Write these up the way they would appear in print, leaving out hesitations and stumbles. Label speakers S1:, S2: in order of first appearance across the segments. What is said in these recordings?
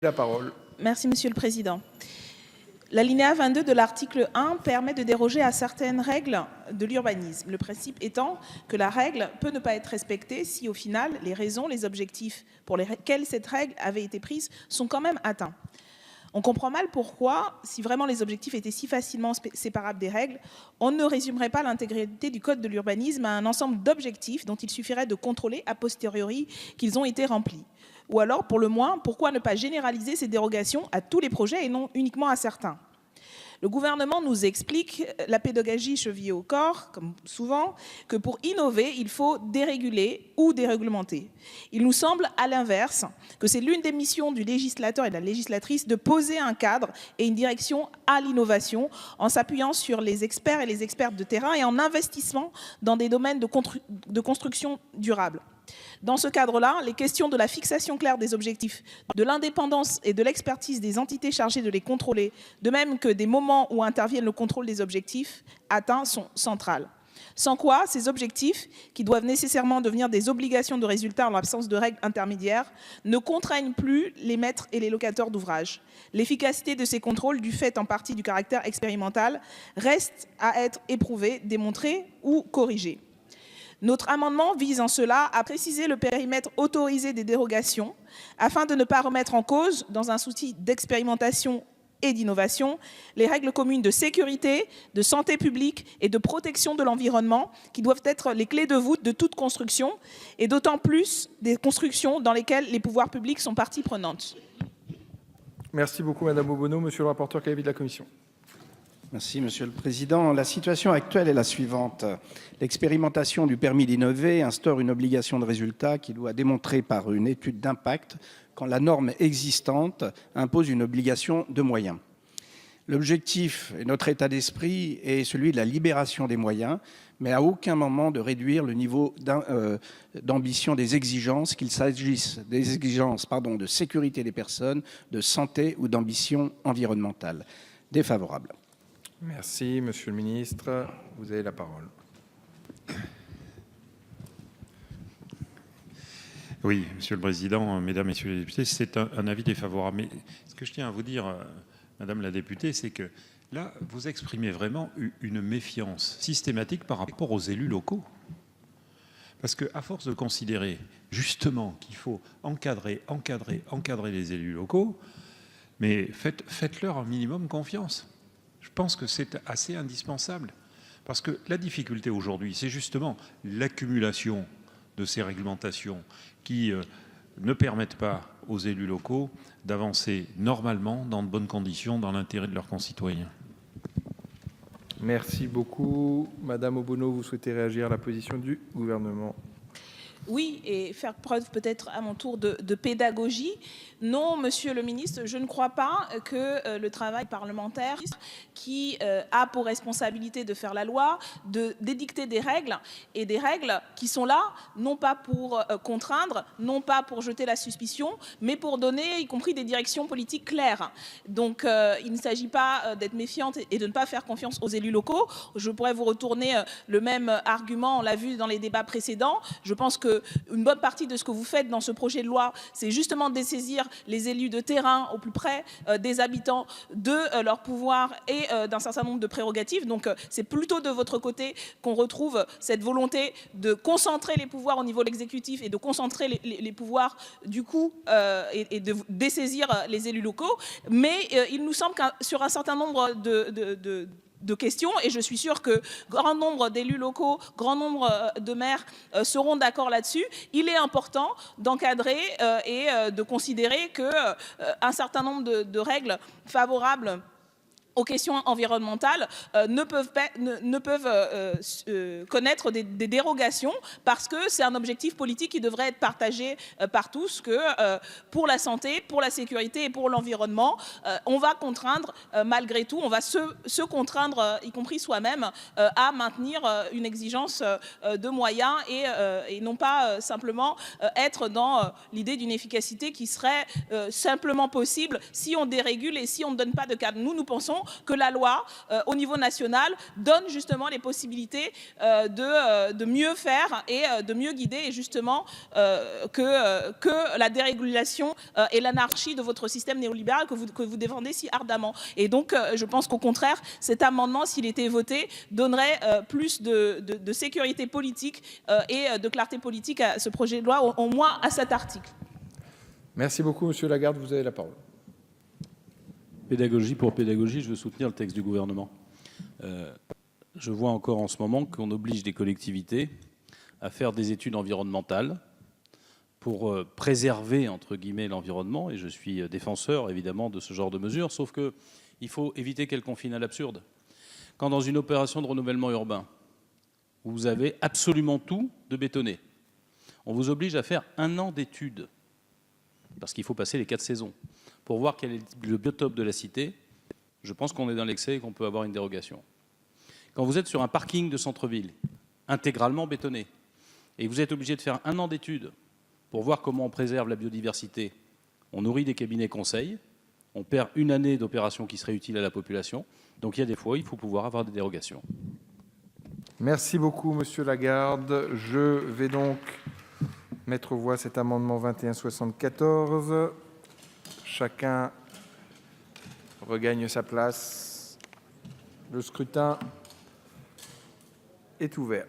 S1: La parole.
S2: Merci, Monsieur le Président. L'alinéa 22 de l'article 1 permet de déroger à certaines règles de l'urbanisme. Le principe étant que la règle peut ne pas être respectée si, au final, les raisons, les objectifs pour lesquels cette règle avait été prise sont quand même atteints. On comprend mal pourquoi, si vraiment les objectifs étaient si facilement séparables des règles, on ne résumerait pas l'intégralité du Code de l'urbanisme à un ensemble d'objectifs dont il suffirait de contrôler a posteriori qu'ils ont été remplis. Ou alors, pour le moins, pourquoi ne pas généraliser ces dérogations à tous les projets et non uniquement à certains ? Le gouvernement nous explique, la pédagogie chevillée au corps, comme souvent, que pour innover, il faut déréguler ou déréglementer. Il nous semble, à l'inverse, que c'est l'une des missions du législateur et de la législatrice de poser un cadre et une direction à l'innovation en s'appuyant sur les experts et les expertes de terrain et en investissement dans des domaines de construction durable. Dans ce cadre-là, les questions de la fixation claire des objectifs, de l'indépendance et de l'expertise des entités chargées de les contrôler, de même que des moments où interviennent le contrôle des objectifs atteints sont centrales. Sans quoi, ces objectifs, qui doivent nécessairement devenir des obligations de résultat en l'absence de règles intermédiaires, ne contraignent plus les maîtres et les locataires d'ouvrage. L'efficacité de ces contrôles, du fait en partie du caractère expérimental, reste à être éprouvée, démontrée ou corrigée. Notre amendement vise en cela à préciser le périmètre autorisé des dérogations afin de ne pas remettre en cause, dans un souci d'expérimentation et d'innovation, les règles communes de sécurité, de santé publique et de protection de l'environnement qui doivent être les clés de voûte de toute construction et d'autant plus des constructions dans lesquelles les pouvoirs publics sont partie prenante.
S1: Merci beaucoup, Madame Obono. Monsieur le rapporteur, quel est l'avis de la commission ?
S3: Merci, Monsieur le Président. La situation actuelle est la suivante. L'expérimentation du permis d'innover instaure une obligation de résultat qui doit démontrer par une étude d'impact quand la norme existante impose une obligation de moyens. L'objectif et notre état d'esprit est celui de la libération des moyens, mais à aucun moment de réduire le niveau d'ambition des exigences, qu'il s'agisse des exigences de sécurité des personnes, de santé ou d'ambition environnementale. Défavorable.
S1: Merci, Monsieur le Ministre. Vous avez la parole.
S4: Oui, Monsieur le Président, Mesdames, Messieurs les députés, c'est un avis défavorable. Mais ce que je tiens à vous dire, Madame la députée, c'est que là, vous exprimez vraiment une méfiance systématique par rapport aux élus locaux. Parce qu'à force de considérer justement qu'il faut encadrer les élus locaux, mais faites-leur un minimum confiance. Je pense que c'est assez indispensable. Parce que la difficulté aujourd'hui, c'est justement l'accumulation de ces réglementations qui ne permettent pas aux élus locaux d'avancer normalement, dans de bonnes conditions, dans l'intérêt de leurs concitoyens.
S1: Merci beaucoup. Madame Obono, vous souhaitez réagir à la position du gouvernement ?
S2: Oui, et faire preuve peut-être à mon tour de pédagogie. Non, Monsieur le Ministre, je ne crois pas que le travail parlementaire qui a pour responsabilité de faire la loi, d'édicter des règles, et des règles qui sont là, non pas pour contraindre, non pas pour jeter la suspicion, mais pour donner, y compris, des directions politiques claires. Donc, il ne s'agit pas d'être méfiante et de ne pas faire confiance aux élus locaux. Je pourrais vous retourner le même argument, on l'a vu dans les débats précédents. Je pense qu'une bonne partie de ce que vous faites dans ce projet de loi, c'est justement de dessaisir les élus de terrain au plus près des habitants de leur pouvoir et d'un certain nombre de prérogatives. Donc c'est plutôt de votre côté qu'on retrouve cette volonté de concentrer les pouvoirs au niveau de l'exécutif et de concentrer les pouvoirs du coup et de dessaisir les élus locaux. Mais il nous semble que sur un certain nombre de questions, et je suis sûre que grand nombre d'élus locaux, grand nombre de maires seront d'accord là-dessus, il est important d'encadrer et de considérer qu'un certain nombre de règles favorables aux questions environnementales ne peuvent connaître des dérogations parce que c'est un objectif politique qui devrait être partagé par tous, que pour la santé, pour la sécurité et pour l'environnement, on va contraindre malgré tout, on va se contraindre, y compris soi-même, à maintenir une exigence de moyens et non pas simplement être dans l'idée d'une efficacité qui serait simplement possible si on dérégule et si on ne donne pas de cadre. Nous pensons que la loi, au niveau national, donne justement les possibilités de mieux faire et de mieux guider, et justement que la dérégulation et l'anarchie de votre système néolibéral que vous défendez si ardemment. Et donc, je pense qu'au contraire, cet amendement, s'il était voté, donnerait plus de sécurité politique et de clarté politique à ce projet de loi, au moins à cet article.
S1: Merci beaucoup, Monsieur Lagarde. Vous avez la parole.
S5: Pédagogie pour pédagogie, je veux soutenir le texte du gouvernement. Je vois encore en ce moment qu'on oblige des collectivités à faire des études environnementales pour préserver, entre guillemets, l'environnement, et je suis défenseur, évidemment, de ce genre de mesures, sauf qu'il faut éviter qu'elles confinent à l'absurde. Quand dans une opération de renouvellement urbain, vous avez absolument tout de bétonné, on vous oblige à faire 1 an d'études, parce qu'il faut passer les 4 saisons, pour voir quel est le biotope de la cité. Je pense qu'on est dans l'excès et qu'on peut avoir une dérogation. Quand vous êtes sur un parking de centre-ville, intégralement bétonné, et vous êtes obligé de faire 1 an d'études pour voir comment on préserve la biodiversité, on nourrit des cabinets conseils, on perd 1 année d'opération qui serait utile à la population. Donc il y a des fois, il faut pouvoir avoir des dérogations.
S1: Merci beaucoup, Monsieur Lagarde. Je vais donc mettre aux voix cet amendement 2174. Chacun regagne sa place. Le scrutin est ouvert.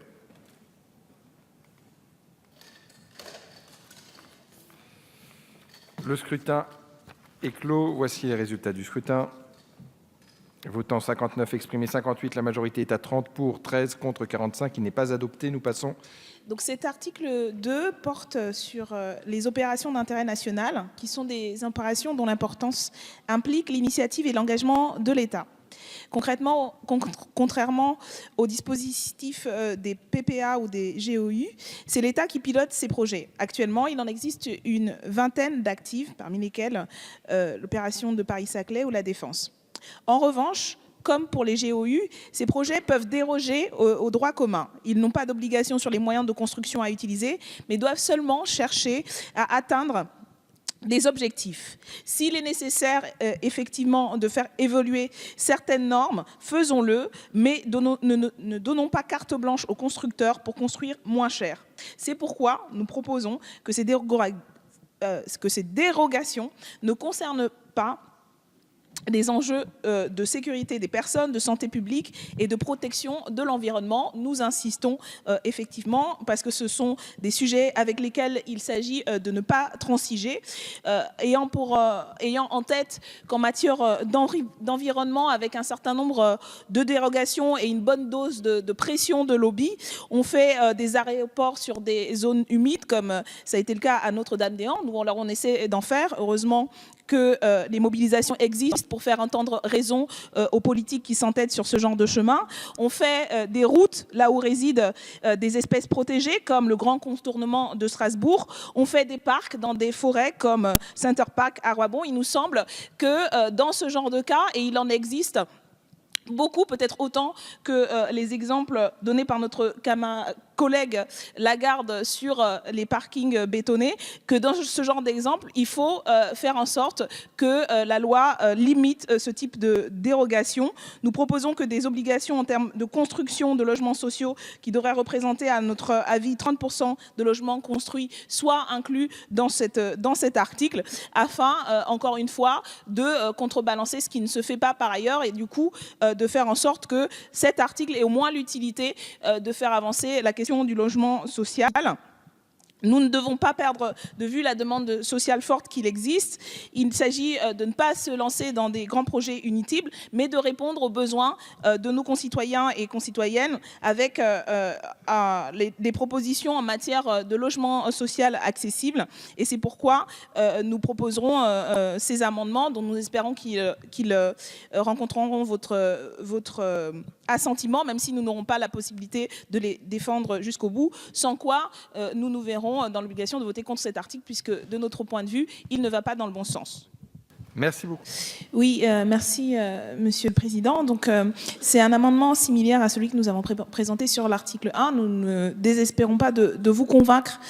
S1: Le scrutin est clos. Voici les résultats du scrutin. Votant 59, exprimé 58, la majorité est à 30 pour, 13 contre 45. Il n'est pas adopté. Nous passons.
S2: Donc cet article 2 porte sur les opérations d'intérêt national, qui sont des opérations dont l'importance implique l'initiative et l'engagement de l'État. Concrètement, contrairement au dispositif des PPA ou des GOU, c'est l'État qui pilote ces projets. Actuellement, il en existe une vingtaine d'actifs, parmi lesquels l'opération de Paris-Saclay ou la Défense. En revanche, comme pour les GOU, ces projets peuvent déroger au droit commun. Ils n'ont pas d'obligation sur les moyens de construction à utiliser, mais doivent seulement chercher à atteindre des objectifs. S'il est nécessaire effectivement de faire évoluer certaines normes, faisons-le, mais ne donnons pas carte blanche aux constructeurs pour construire moins cher. C'est pourquoi nous proposons que ces dérogations ne concernent pas des enjeux de sécurité des personnes, de santé publique et de protection de l'environnement. Nous insistons effectivement parce que ce sont des sujets avec lesquels il s'agit de ne pas transiger, ayant en tête qu'en matière d'environnement, avec un certain nombre de dérogations et une bonne dose de pression de lobby, on fait des aéroports sur des zones humides, comme ça a été le cas à Notre-Dame-des-Landes, où on essaie d'en faire. Heureusement que les mobilisations existent pour faire entendre raison aux politiques qui s'entêtent sur ce genre de chemin. On fait des routes là où résident des espèces protégées, comme le grand contournement de Strasbourg. On fait des parcs dans des forêts comme Center Park à Roibon. Il nous semble que dans ce genre de cas, et il en existe beaucoup, peut-être autant que les exemples donnés par notre collègue Lagarde sur les parkings bétonnés, que dans ce genre d'exemple, il faut faire en sorte que la loi limite ce type de dérogation. Nous proposons que des obligations en termes de construction de logements sociaux, qui devraient représenter à notre avis 30% de logements construits, soient inclus dans cet article, afin, encore une fois, de contrebalancer ce qui ne se fait pas par ailleurs, et du coup de faire en sorte que cet article ait au moins l'utilité de faire avancer la question du logement social. Nous ne devons pas perdre de vue la demande sociale forte qu'il existe. Il s'agit de ne pas se lancer dans des grands projets inutiles, mais de répondre aux besoins de nos concitoyens et concitoyennes avec des propositions en matière de logement social accessible. Et c'est pourquoi nous proposerons ces amendements, dont nous espérons qu'ils rencontreront votre assentiment, même si nous n'aurons pas la possibilité de les défendre jusqu'au bout, sans quoi nous nous verrons dans l'obligation de voter contre cet article, puisque de notre point de vue, il ne va pas dans le bon sens.
S1: Merci beaucoup.
S2: Oui, merci, Monsieur le Président. Donc, c'est un amendement similaire à celui que nous avons présenté sur l'article 1. Nous ne désespérons pas de vous convaincre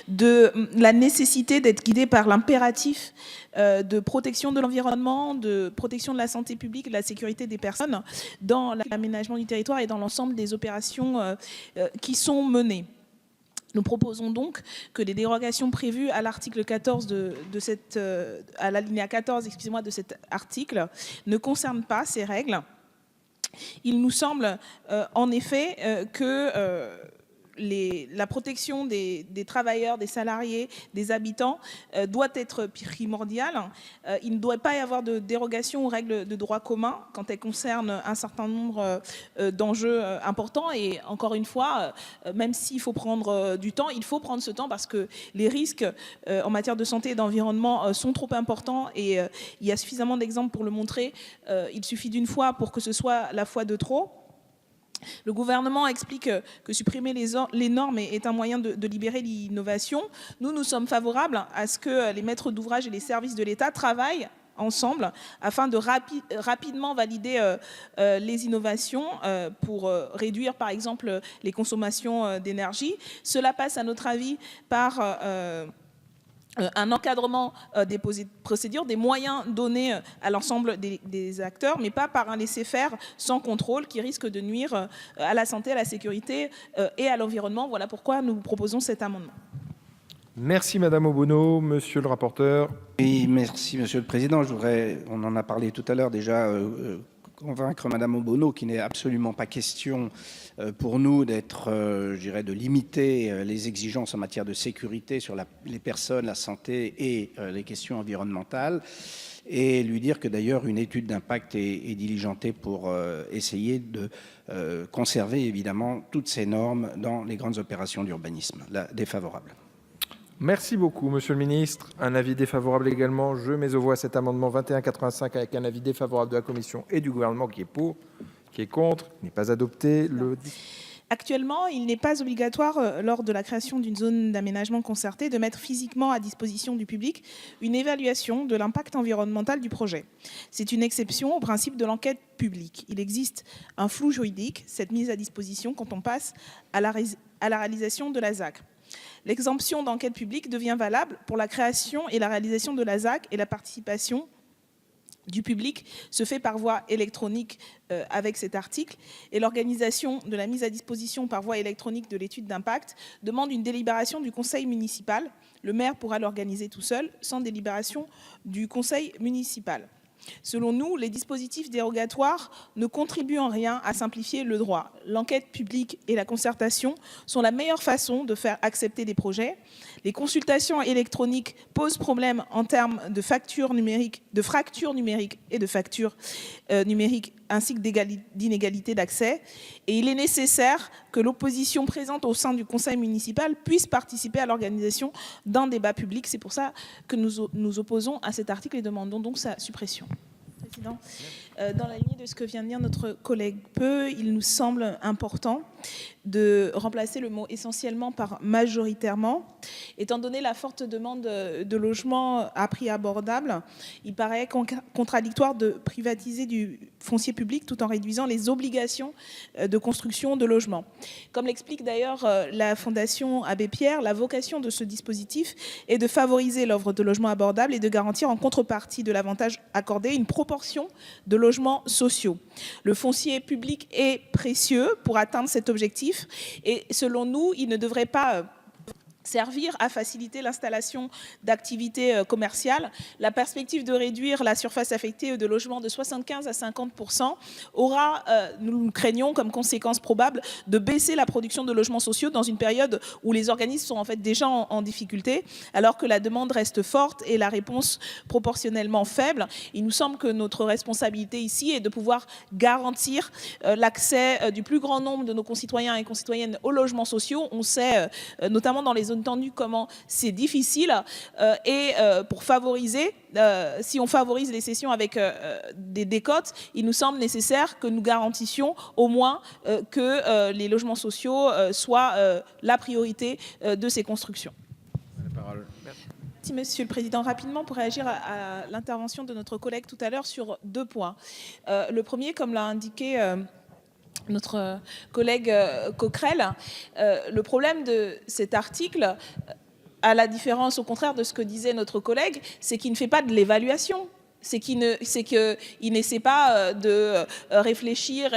S2: de la nécessité d'être guidé par l'impératif de protection de l'environnement, de protection de la santé publique et de la sécurité des personnes dans l'aménagement du territoire et dans l'ensemble des opérations qui sont menées. Nous proposons donc que les dérogations prévues à l'article 14 à l'alinéa 14, excusez-moi, de cet article ne concernent pas ces règles. Il nous semble en effet que la protection des travailleurs, des salariés, des habitants doit être primordiale. Il ne doit pas y avoir de dérogation aux règles de droit commun quand elles concernent un certain nombre d'enjeux importants. Et encore une fois, même s'il faut prendre du temps, il faut prendre ce temps parce que les risques en matière de santé et d'environnement sont trop importants et il y a suffisamment d'exemples pour le montrer. Il suffit d'une fois pour que ce soit la fois de trop. Le gouvernement explique que supprimer les normes est un moyen de libérer l'innovation. Nous sommes favorables à ce que les maîtres d'ouvrage et les services de l'État travaillent ensemble afin de rapidement valider les innovations pour réduire par exemple les consommations d'énergie. Cela passe à notre avis par un encadrement des procédures, des moyens donnés à l'ensemble des acteurs, mais pas par un laisser-faire sans contrôle qui risque de nuire à la santé, à la sécurité et à l'environnement. Voilà pourquoi nous proposons cet amendement.
S1: Merci Madame Obono. Monsieur le rapporteur.
S3: Oui, merci Monsieur le Président. On en a parlé tout à l'heure déjà, convaincre Madame Obono qu'il n'est absolument pas question pour nous de limiter les exigences en matière de sécurité sur les personnes, la santé et les questions environnementales, et lui dire que d'ailleurs une étude d'impact est diligentée pour essayer de conserver évidemment toutes ces normes dans les grandes opérations d'urbanisme. Là, défavorable.
S1: Merci beaucoup, Monsieur le Ministre. Un avis défavorable également. Je mets aux voix cet amendement 2185 avec un avis défavorable de la Commission et du gouvernement qui est pour, qui est contre, qui n'est pas adopté.
S2: Actuellement, il n'est pas obligatoire, lors de la création d'une zone d'aménagement concerté, de mettre physiquement à disposition du public une évaluation de l'impact environnemental du projet. C'est une exception au principe de l'enquête publique. Il existe un flou juridique, cette mise à disposition, quand on passe à la réalisation de la ZAC. L'exemption d'enquête publique devient valable pour la création et la réalisation de la ZAC et la participation du public se fait par voie électronique avec cet article et l'organisation de la mise à disposition par voie électronique de l'étude d'impact demande une délibération du conseil municipal. Le maire pourra l'organiser tout seul sans délibération du conseil municipal. Selon nous, les dispositifs dérogatoires ne contribuent en rien à simplifier le droit. L'enquête publique et la concertation sont la meilleure façon de faire accepter des projets. Les consultations électroniques posent problème en termes de fracture numérique et de facture numérique ainsi que d'inégalité d'accès. Et il est nécessaire que l'opposition présente au sein du conseil municipal puisse participer à l'organisation d'un débat public. C'est pour ça que nous nous opposons à cet article et demandons donc sa suppression. Président, dans la lignée de ce que vient de dire notre collègue Peu, il nous semble important de remplacer le mot essentiellement par majoritairement. Étant donné la forte demande de logements à prix abordable, il paraît contradictoire de privatiser du foncier public tout en réduisant les obligations de construction de logements. Comme l'explique d'ailleurs la Fondation Abbé Pierre, la vocation de ce dispositif est de favoriser l'offre de logements abordables et de garantir en contrepartie de l'avantage accordé une proportion de logements sociaux. Le foncier public est précieux pour atteindre cet objectif et selon nous, il ne devrait pas servir à faciliter l'installation d'activités commerciales. La perspective de réduire la surface affectée de logements de 75 à 50% aura, nous craignons, comme conséquence probable de baisser la production de logements sociaux dans une période où les organismes sont en fait déjà en difficulté, alors que la demande reste forte et la réponse proportionnellement faible. Il nous semble que notre responsabilité ici est de pouvoir garantir l'accès du plus grand nombre de nos concitoyens et concitoyennes aux logements sociaux. On sait, notamment dans les zones tendues, comment c'est difficile et pour favoriser, si on favorise les cessions avec des décotes, il nous semble nécessaire que nous garantissions au moins que les logements sociaux soient la priorité de ces constructions. Merci, Monsieur le Président. Rapidement, pour réagir à l'intervention de notre collègue tout à l'heure sur 2 points. Le premier, comme l'a indiqué notre collègue Coquerel, le problème de cet article, à la différence au contraire de ce que disait notre collègue, c'est qu'il ne fait pas de l'évaluation. C'est qu'il n'essaie pas de réfléchir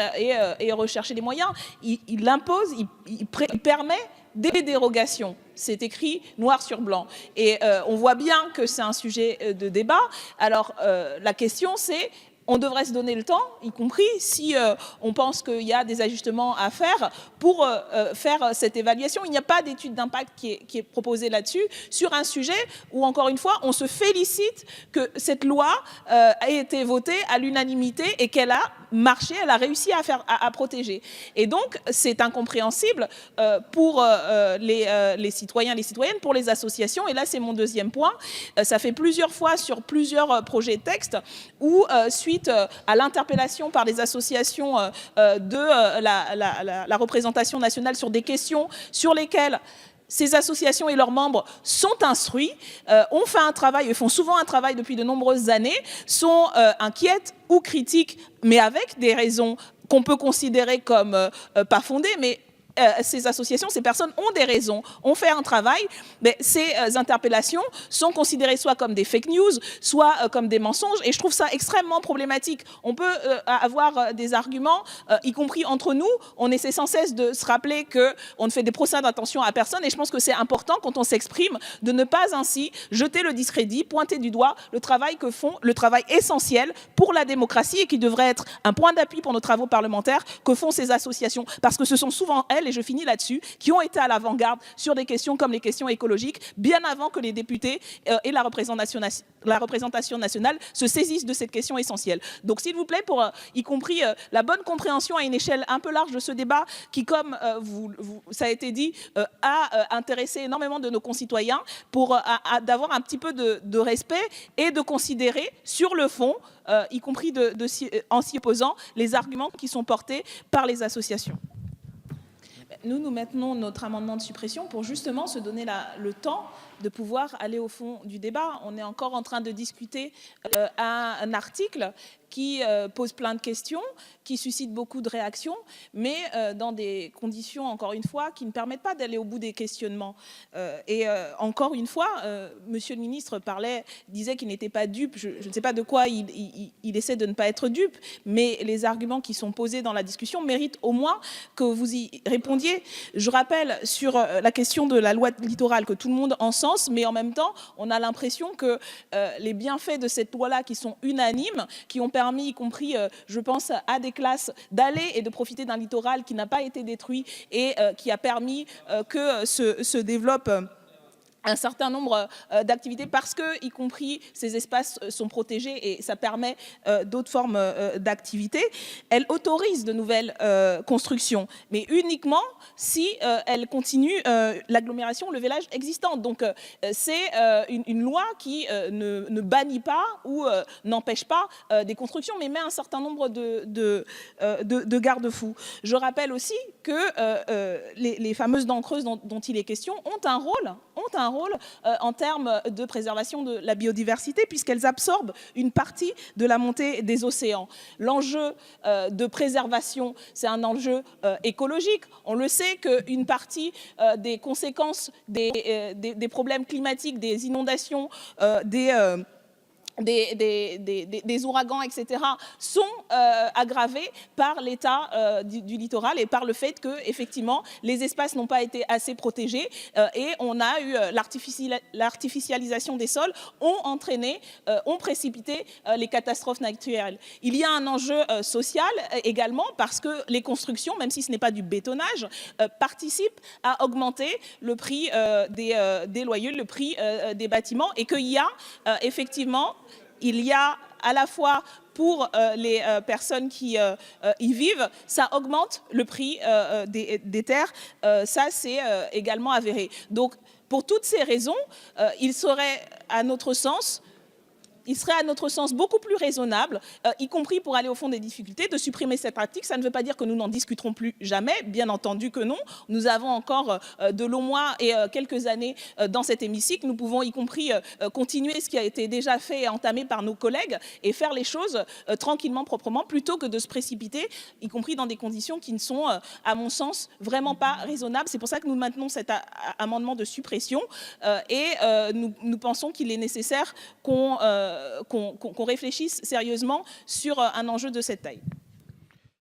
S2: et rechercher des moyens. Il impose, il permet des dérogations. C'est écrit noir sur blanc. Et on voit bien que c'est un sujet de débat. Alors, la question, c'est... On devrait se donner le temps, y compris si on pense qu'il y a des ajustements à faire pour faire cette évaluation. Il n'y a pas d'étude d'impact qui est proposée là-dessus, sur un sujet où, encore une fois, on se félicite que cette loi ait été votée à l'unanimité et qu'elle a marché, elle a réussi à protéger. Et donc, c'est incompréhensible pour les citoyens, les citoyennes, pour les associations. Et là, c'est mon deuxième point. Ça fait plusieurs fois sur plusieurs projets de texte où, suite à l'interpellation par les associations de la représentation nationale sur des questions sur lesquelles ces associations et leurs membres sont instruits, ont fait un travail, et font souvent un travail depuis de nombreuses années, sont inquiètes ou critiques, mais avec des raisons qu'on peut considérer comme pas fondées, mais ces associations, ces personnes ont des raisons, ont fait un travail, mais ces interpellations sont considérées soit comme des fake news, soit comme des mensonges, et je trouve ça extrêmement problématique. On peut avoir des arguments, y compris entre nous, on essaie sans cesse de se rappeler qu'on ne fait des procès d'intention à personne, et je pense que c'est important, quand on s'exprime, de ne pas ainsi jeter le discrédit, pointer du doigt le travail que font, le travail essentiel pour la démocratie, et qui devrait être un point d'appui pour nos travaux parlementaires, que font ces associations, parce que ce sont souvent elles, et je finis là-dessus, qui ont été à l'avant-garde sur des questions comme les questions écologiques, bien avant que les députés et la représentation nationale se saisissent de cette question essentielle. Donc s'il vous plaît, pour y compris la bonne compréhension à une échelle un peu large de ce débat, qui, comme ça a été dit, a intéressé énormément de nos concitoyens, pour d'avoir un petit peu de respect et de considérer sur le fond, y compris en s'y opposant, les arguments qui sont portés par les associations. Nous maintenons notre amendement de suppression pour justement se donner le temps de pouvoir aller au fond du débat. On est encore en train de discuter un article qui pose plein de questions, qui suscite beaucoup de réactions, mais dans des conditions, encore une fois, qui ne permettent pas d'aller au bout des questionnements. Et encore une fois, Monsieur le ministre disait qu'il n'était pas dupe. Je ne sais pas de quoi il essaie de ne pas être dupe, mais les arguments qui sont posés dans la discussion méritent au moins que vous y répondiez. Je rappelle sur la question de la loi littorale que tout le monde encense, mais en même temps, on a l'impression que les bienfaits de cette loi-là, qui sont unanimes, qui ont permis, y compris, je pense, à des classes d'aller et de profiter d'un littoral qui n'a pas été détruit et qui a permis que se développe un certain nombre d'activités, parce que, y compris, ces espaces sont protégés et ça permet d'autres formes d'activités. Elle autorise de nouvelles constructions, mais uniquement si elle continue l'agglomération, le village existant. Donc c'est une loi qui ne bannit pas ou n'empêche pas des constructions, mais met un certain nombre de garde-fous. Je rappelle aussi que les fameuses dents creuses dont il est question ont un rôle en termes de préservation de la biodiversité, puisqu'elles absorbent une partie de la montée des océans. L'enjeu de préservation, c'est un enjeu écologique. On le sait qu'une partie des conséquences des problèmes climatiques, des inondations, des ouragans, etc., sont aggravés par l'état du littoral et par le fait que, effectivement, les espaces n'ont pas été assez protégés et on a eu l'artificialisation des sols, ont précipité les catastrophes naturelles. Il y a un enjeu social également, parce que les constructions, même si ce n'est pas du bétonnage, participent à augmenter le prix des loyers, le prix des bâtiments, et qu'il y a effectivement, il y a à la fois pour les personnes qui y vivent, ça augmente le prix des terres, ça c'est également avéré. Donc pour toutes ces raisons, il serait, à notre sens, il serait à notre sens beaucoup plus raisonnable, y compris pour aller au fond des difficultés, de supprimer cet article. Ça ne veut pas dire que nous n'en discuterons plus jamais, bien entendu que non. Nous avons encore de longs mois et quelques années dans cet hémicycle. Nous pouvons y compris continuer ce qui a été déjà fait et entamé par nos collègues et faire les choses tranquillement, proprement, plutôt que de se précipiter, y compris dans des conditions qui ne sont, à mon sens, vraiment pas raisonnables. C'est pour ça que nous maintenons cet amendement de suppression et nous pensons qu'il est nécessaire qu'on réfléchisse sérieusement sur un enjeu de cette taille.